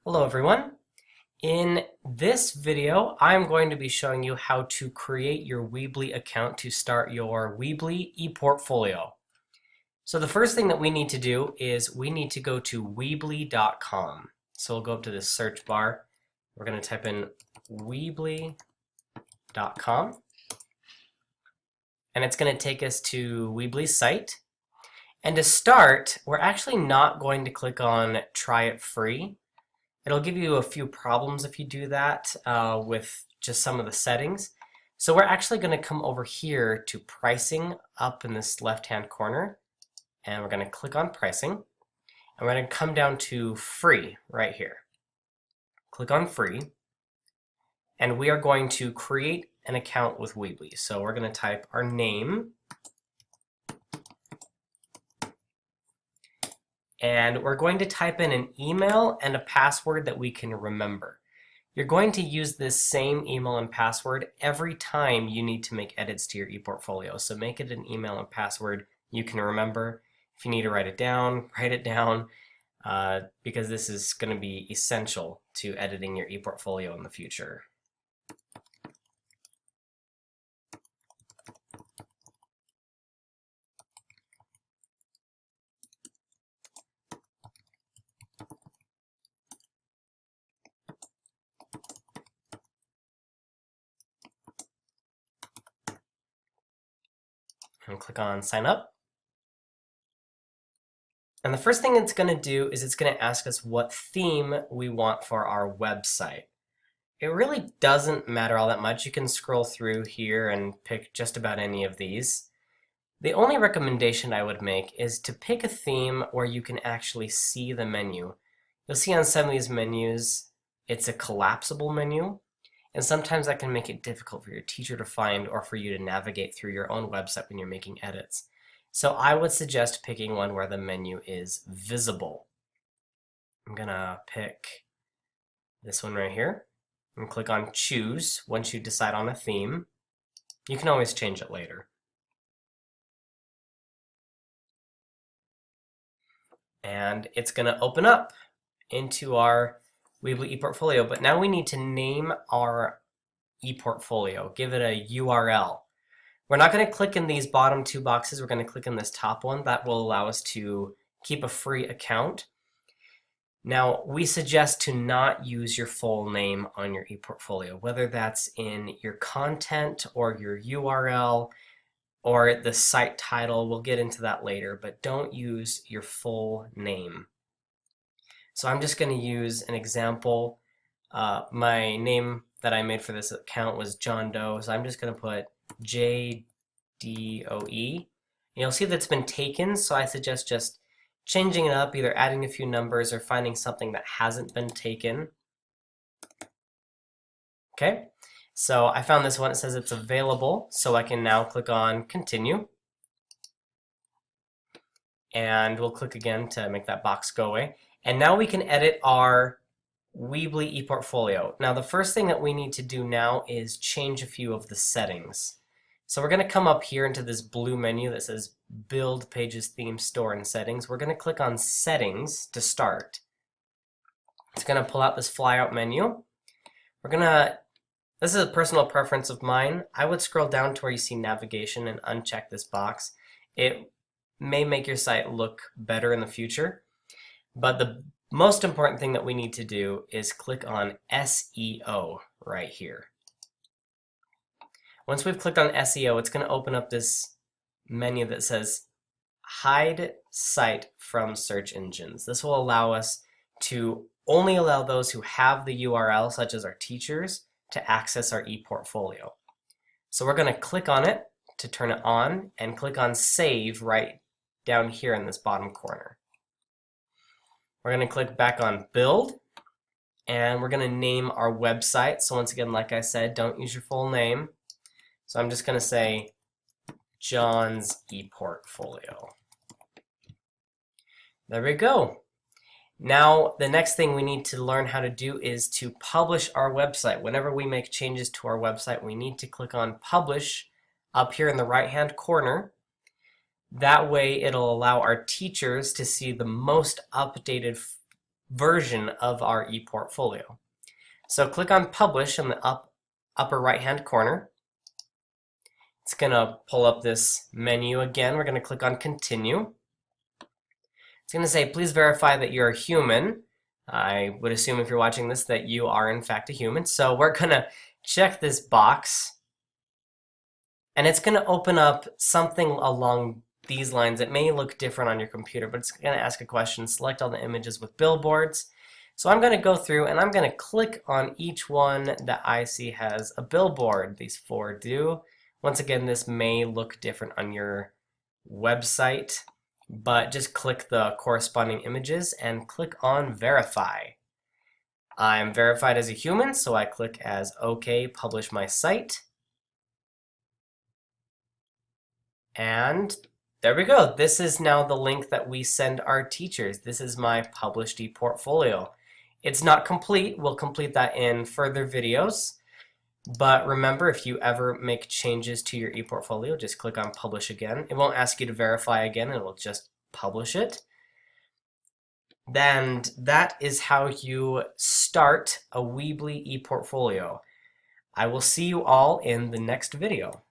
Hello everyone. In this video, I'm going to be showing you how to create your Weebly account to start your Weebly ePortfolio. So the first thing that we need to do is we need to go to Weebly.com. So we'll go up to this search bar. We're going to type in Weebly.com. And it's going to take us to Weebly's site. And to start, we're actually not going to click on Try It Free. It'll give you a few problems if you do that with just some of the settings. So we're actually going to come over here to pricing up in this left-hand corner. And we're going to click on pricing. And we're going to come down to free right here. Click on free. And we are going to create an account with Weebly. So we're going to type our name. And we're going to type in an email and a password that we can remember. You're going to use this same email and password every time you need to make edits to your ePortfolio. So make it an email and password you can remember. If you need to write it down, because this is going to be essential to editing your ePortfolio in the future. And click on sign up. And the first thing it's going to do is it's going to ask us what theme we want for our website. It really doesn't matter all that much. You can scroll through here and pick just about any of these. The only recommendation I would make is to pick a theme where you can actually see the menu. You'll see on some of these menus, it's a collapsible menu. And sometimes that can make it difficult for your teacher to find or for you to navigate through your own website when you're making edits. So I would suggest picking one where the menu is visible. I'm gonna pick this one right here and click on choose once you decide on a theme. You can always change it later. And it's gonna open up into our Weebly ePortfolio, but now we need to name our ePortfolio, give it a URL. We're not going to click in these bottom two boxes, we're going to click in this top one. That will allow us to keep a free account. Now, we suggest to not use your full name on your ePortfolio, whether that's in your content or your URL or the site title. We'll get into that later, but don't use your full name. So I'm just going to use an example. My name that I made for this account was John Doe, so I'm just going to put JDOE. And you'll see that's been taken, so I suggest just changing it up, either adding a few numbers or finding something that hasn't been taken. Okay, so I found this one. It says it's available, so I can now click on continue. And we'll click again to make that box go away. And now we can edit our Weebly ePortfolio. Now the first thing that we need to do now is change a few of the settings. So we're going to come up here into this blue menu that says Build Pages, Theme, Store, and Settings. We're going to click on Settings to start. It's going to pull out this flyout menu. This is a personal preference of mine. I would scroll down to where you see Navigation and uncheck this box. It may make your site look better in the future. But the most important thing that we need to do is click on SEO right here. Once we've clicked on SEO, it's going to open up this menu that says Hide Site from Search Engines. This will allow us to only allow those who have the URL, such as our teachers, to access our ePortfolio. So we're going to click on it to turn it on and click on Save right down here in this bottom corner. We're going to click back on Build, and we're going to name our website. So once again, like I said, don't use your full name. So I'm just going to say John's ePortfolio. There we go. Now, the next thing we need to learn how to do is to publish our website. Whenever we make changes to our website, we need to click on Publish up here in the right-hand corner. That way, it'll allow our teachers to see the most updated version of our ePortfolio. So click on Publish in the upper right-hand corner. It's going to pull up this menu again. We're going to click on Continue. It's going to say, please verify that you're a human. I would assume if you're watching this that you are in fact a human. So we're going to check this box. And it's going to open up something along these lines. It may look different on your computer, but it's going to ask a question. Select all the images with billboards. So I'm going to go through and I'm going to click on each one that I see has a billboard. These 4 do. Once again, this may look different on your website, but just click the corresponding images and click on Verify. I'm verified as a human, so I click as OK, publish my site. And there we go. This is now the link that we send our teachers. This is my published ePortfolio. It's not complete. We'll complete that in further videos. But remember, if you ever make changes to your ePortfolio, just click on Publish again. It won't ask you to verify again. It will just publish it. Then that is how you start a Weebly ePortfolio. I will see you all in the next video.